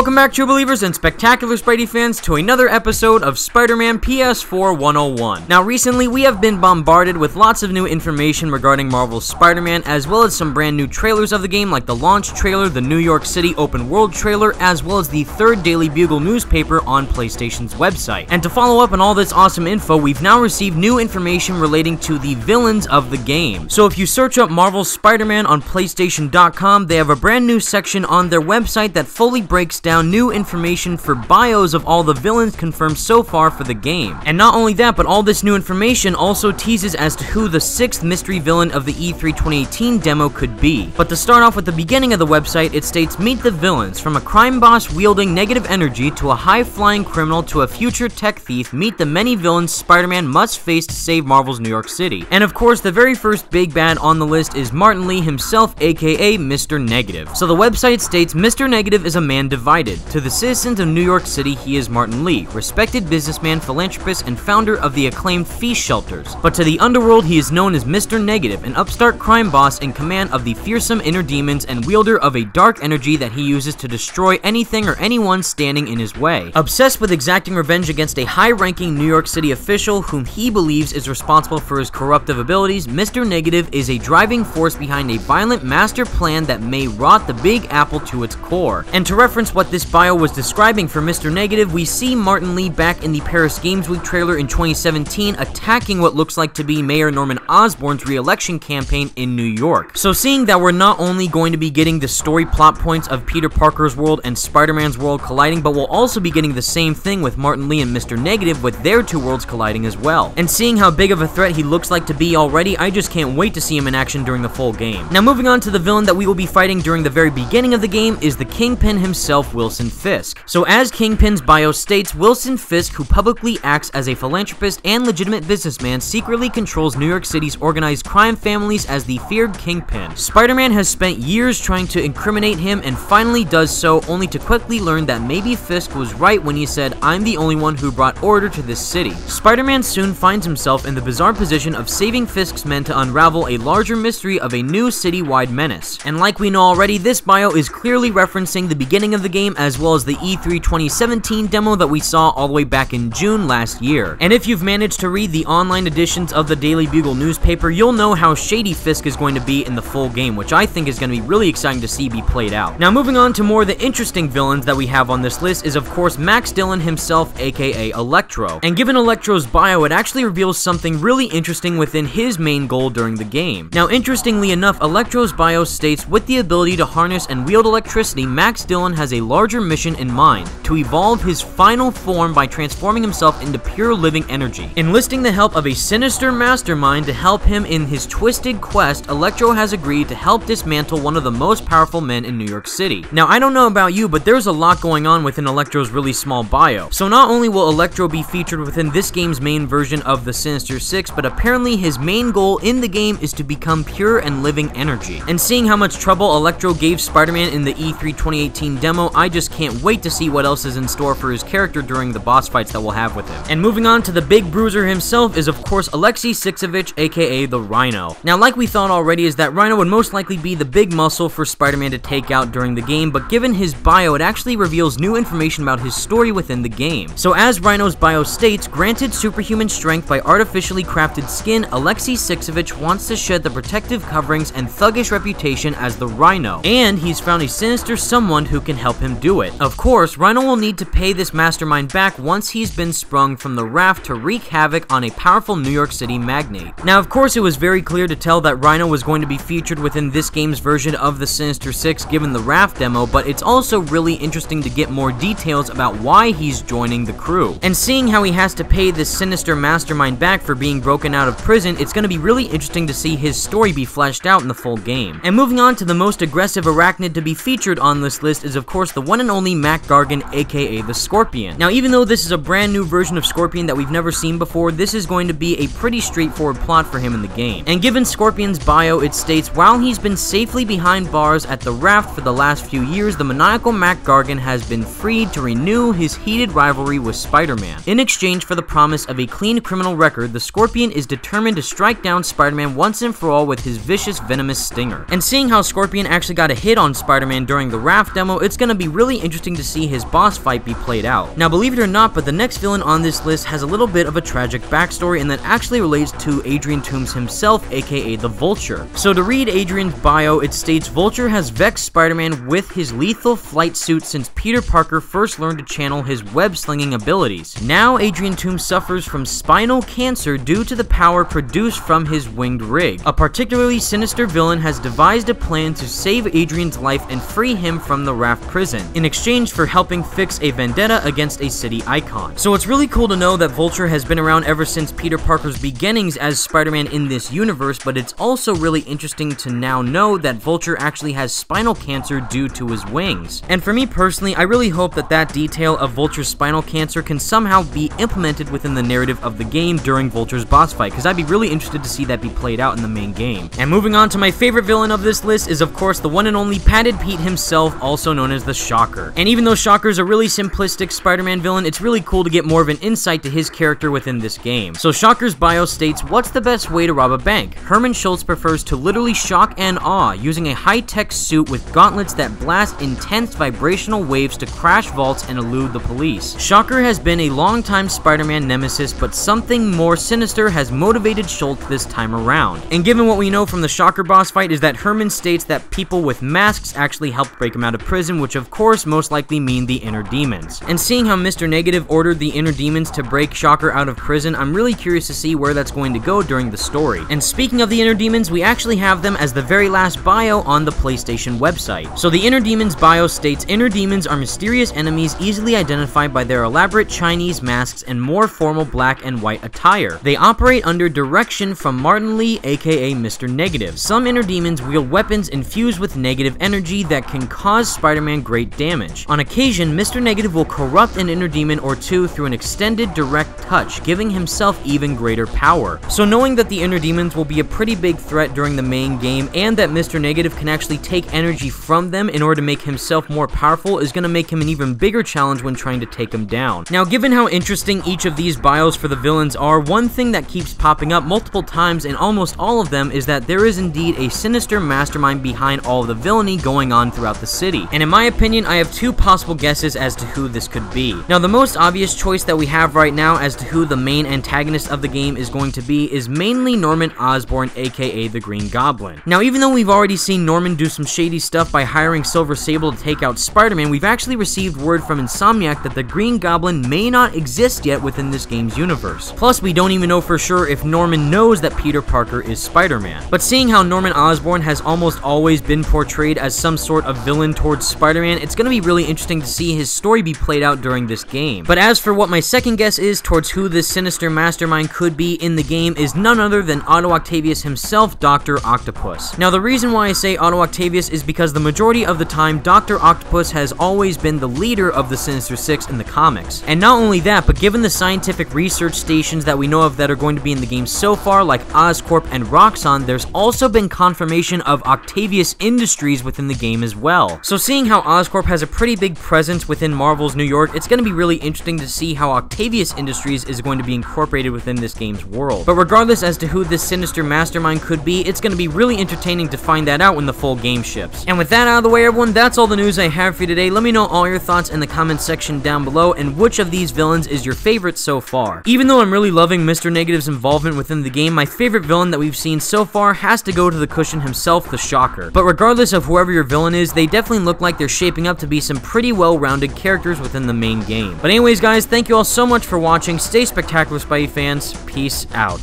Welcome back, true believers and spectacular Spidey fans, to another episode of Spider-Man PS4 101. Now, recently we have been bombarded with lots of new information regarding Marvel's Spider-Man, as well as some brand new trailers of the game, like the launch trailer, the New York City open world trailer, as well as the third Daily Bugle newspaper on PlayStation's website. And to follow up on all this awesome info, we've now received new information relating to the villains of the game. So if you search up Marvel's Spider-Man on PlayStation.com, they have a brand new section on their website that fully breaks down new information for bios of all the villains confirmed so far for the game. And not only that, but all this new information also teases as to who the 6th mystery villain of the E3 2018 demo could be. But to start off with the beginning of the website, it states, meet the villains. From a crime boss wielding negative energy to a high-flying criminal to a future tech thief, meet the many villains Spider-Man must face to save Marvel's New York City. And of course, the very first big bad on the list is Martin Lee himself, aka Mr. Negative. So the website states, Mr. Negative is a man divided. To the citizens of New York City, he is Martin Lee, respected businessman, philanthropist, and founder of the acclaimed Feast shelters. But to the underworld, he is known as Mr. Negative, an upstart crime boss in command of the fearsome inner demons and wielder of a dark energy that he uses to destroy anything or anyone standing in his way. Obsessed with exacting revenge against a high-ranking New York City official whom he believes is responsible for his corruptive abilities, Mr. Negative is a driving force behind a violent master plan that may rot the Big Apple to its core. And to reference what this bio was describing for Mr. Negative, we see Martin Lee back in the Paris Games Week trailer in 2017 attacking what looks like to be Mayor Norman Osborn's re-election campaign in New York. So seeing that we're not only going to be getting the story plot points of Peter Parker's world and Spider-Man's world colliding, but we'll also be getting the same thing with Martin Lee and Mr. Negative, with their two worlds colliding as well. And seeing how big of a threat he looks like to be already, I just can't wait to see him in action during the full game. Now, moving on to the villain that we will be fighting during the very beginning of the game is the Kingpin himself, Wilson Fisk. So as Kingpin's bio states, Wilson Fisk, who publicly acts as a philanthropist and legitimate businessman, secretly controls New York City's organized crime families as the feared Kingpin. Spider-Man has spent years trying to incriminate him and finally does so, only to quickly learn that maybe Fisk was right when he said, I'm the only one who brought order to this city. Spider-Man soon finds himself in the bizarre position of saving Fisk's men to unravel a larger mystery of a new city-wide menace. And like we know already, this bio is clearly referencing the beginning of the game as well as the E3 2017 demo that we saw all the way back in June last year. And if you've managed to read the online editions of the Daily Bugle newspaper, you'll know how shady Fisk is going to be in the full game, which I think is going to be really exciting to see be played out. Now, moving on to more of the interesting villains that we have on this list is of course Max Dillon himself, aka Electro. And given Electro's bio, it actually reveals something really interesting within his main goal during the game. Now, interestingly enough, Electro's bio states, with the ability to harness and wield electricity, Max Dillon has a larger mission in mind: to evolve his final form by transforming himself into pure living energy. Enlisting the help of a sinister mastermind to help him in his twisted quest, Electro has agreed to help dismantle one of the most powerful men in New York City. Now, I don't know about you, but there's a lot going on within Electro's really small bio. So not only will Electro be featured within this game's main version of the Sinister Six, but apparently his main goal in the game is to become pure and living energy. And seeing how much trouble Electro gave Spider-Man in the E3 2018 demo, I just can't wait to see what else is in store for his character during the boss fights that we'll have with him. And moving on to the big bruiser himself is of course Alexei Sixovich, aka the Rhino. Now, like we thought already, is that Rhino would most likely be the big muscle for Spider-Man to take out during the game, but given his bio, it actually reveals new information about his story within the game. So as Rhino's bio states, granted superhuman strength by artificially crafted skin, Alexei Sixovich wants to shed the protective coverings and thuggish reputation as the Rhino, and he's found a sinister someone who can help him do it. Of course, Rhino will need to pay this mastermind back once he's been sprung from the raft to wreak havoc on a powerful New York City magnate. Now, of course, it was very clear to tell that Rhino was going to be featured within this game's version of the Sinister Six given the raft demo, but it's also really interesting to get more details about why he's joining the crew. And seeing how he has to pay this sinister mastermind back for being broken out of prison, it's going to be really interesting to see his story be fleshed out in the full game. And moving on to the most aggressive arachnid to be featured on this list is of course the one and only Mac Gargan, aka the Scorpion. Now, even though this is a brand new version of Scorpion that we've never seen before, this is going to be a pretty straightforward plot for him in the game. And given Scorpion's bio, it states, while he's been safely behind bars at the raft for the last few years, the maniacal Mac Gargan has been freed to renew his heated rivalry with Spider-Man. In exchange for the promise of a clean criminal record, the Scorpion is determined to strike down Spider-Man once and for all with his vicious, venomous stinger. And seeing how Scorpion actually got a hit on Spider-Man during the raft demo, it's gonna be really interesting to see his boss fight be played out. Now, believe it or not, but the next villain on this list has a little bit of a tragic backstory, and that actually relates to Adrian Toomes himself, aka the Vulture. So to read Adrian's bio, it states Vulture has vexed Spider-Man with his lethal flight suit since Peter Parker first learned to channel his web-slinging abilities. Now Adrian Toomes suffers from spinal cancer due to the power produced from his winged rig. A particularly sinister villain has devised a plan to save Adrian's life and free him from the Raft prison, in exchange for helping fix a vendetta against a city icon. So it's really cool to know that Vulture has been around ever since Peter Parker's beginnings as Spider-Man in this universe, but it's also really interesting to now know that Vulture actually has spinal cancer due to his wings. And for me personally, I really hope that that detail of Vulture's spinal cancer can somehow be implemented within the narrative of the game during Vulture's boss fight, because I'd be really interested to see that be played out in the main game. And moving on to my favorite villain of this list is of course the one and only Padded Pete himself, also known as the Shocker. And even though Shocker's a really simplistic Spider-Man villain, it's really cool to get more of an insight to his character within this game. So Shocker's bio states, what's the best way to rob a bank? Herman Schultz prefers to literally shock and awe, using a high-tech suit with gauntlets that blast intense vibrational waves to crash vaults and elude the police. Shocker has been a long-time Spider-Man nemesis, but something more sinister has motivated Schultz this time around. And given what we know from the Shocker boss fight is that Herman states that people with masks actually helped break him out of prison, which of course most likely mean the Inner Demons. And seeing how Mr. Negative ordered the Inner Demons to break Shocker out of prison, I'm really curious to see where that's going to go during the story. And speaking of the Inner Demons, we actually have them as the very last bio on the PlayStation website. So the Inner Demons bio states, Inner Demons are mysterious enemies easily identified by their elaborate Chinese masks and more formal black and white attire. They operate under direction from Martin Lee, aka Mr. Negative. Some Inner Demons wield weapons infused with negative energy that can cause Spider-Man great damage. On occasion, Mr. Negative will corrupt an Inner Demon or two through an extended direct touch, giving himself even greater power. So knowing that the Inner Demons will be a pretty big threat during the main game, and that Mr. Negative can actually take energy from them in order to make himself more powerful, is going to make him an even bigger challenge when trying to take him down. Now, given how interesting each of these bios for the villains are, one thing that keeps popping up multiple times in almost all of them is that there is indeed a sinister mastermind behind all of the villainy going on throughout the city. And in my opinion, I have two possible guesses as to who this could be. Now, the most obvious choice that we have right now as to who the main antagonist of the game is going to be is mainly Norman Osborn, aka the Green Goblin. Now, even though we've already seen Norman do some shady stuff by hiring Silver Sable to take out Spider-Man, we've actually received word from Insomniac that the Green Goblin may not exist yet within this game's universe. Plus, we don't even know for sure if Norman knows that Peter Parker is Spider-Man. But seeing how Norman Osborn has almost always been portrayed as some sort of villain towards Spider-Man, it's going to be really interesting to see his story be played out during this game. But as for what my second guess is towards who this sinister mastermind could be in the game is none other than Otto Octavius himself, Dr. Octopus. Now, the reason why I say Otto Octavius is because the majority of the time, Dr. Octopus has always been the leader of the Sinister Six in the comics. And not only that, but given the scientific research stations that we know of that are going to be in the game so far, like Oscorp and Roxxon, there's also been confirmation of Octavius Industries within the game as well. So seeing how Oscorp has a pretty big presence within Marvel's New York, it's going to be really interesting to see how Octavius Industries is going to be incorporated within this game's world. But regardless as to who this sinister mastermind could be, it's going to be really entertaining to find that out when the full game ships. And with that out of the way, everyone, that's all the news I have for you today. Let me know all your thoughts in the comment section down below, and which of these villains is your favorite so far. Even though I'm really loving Mr. Negative's involvement within the game, my favorite villain that we've seen so far has to go to the cushion himself, the Shocker. But regardless of whoever your villain is, they definitely look like they're shaping up to be some pretty well-rounded characters within the main game. But anyways, guys, thank you all so much for watching. Stay spectacular, Spidey fans. Peace out.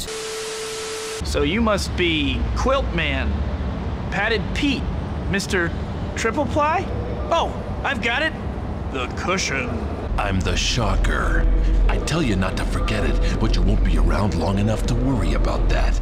So you must be Quilt Man, Padded Pete, Mr. Triple Ply? Oh, I've got it. The cushion. I'm the Shocker. I tell you not to forget it, but you won't be around long enough to worry about that.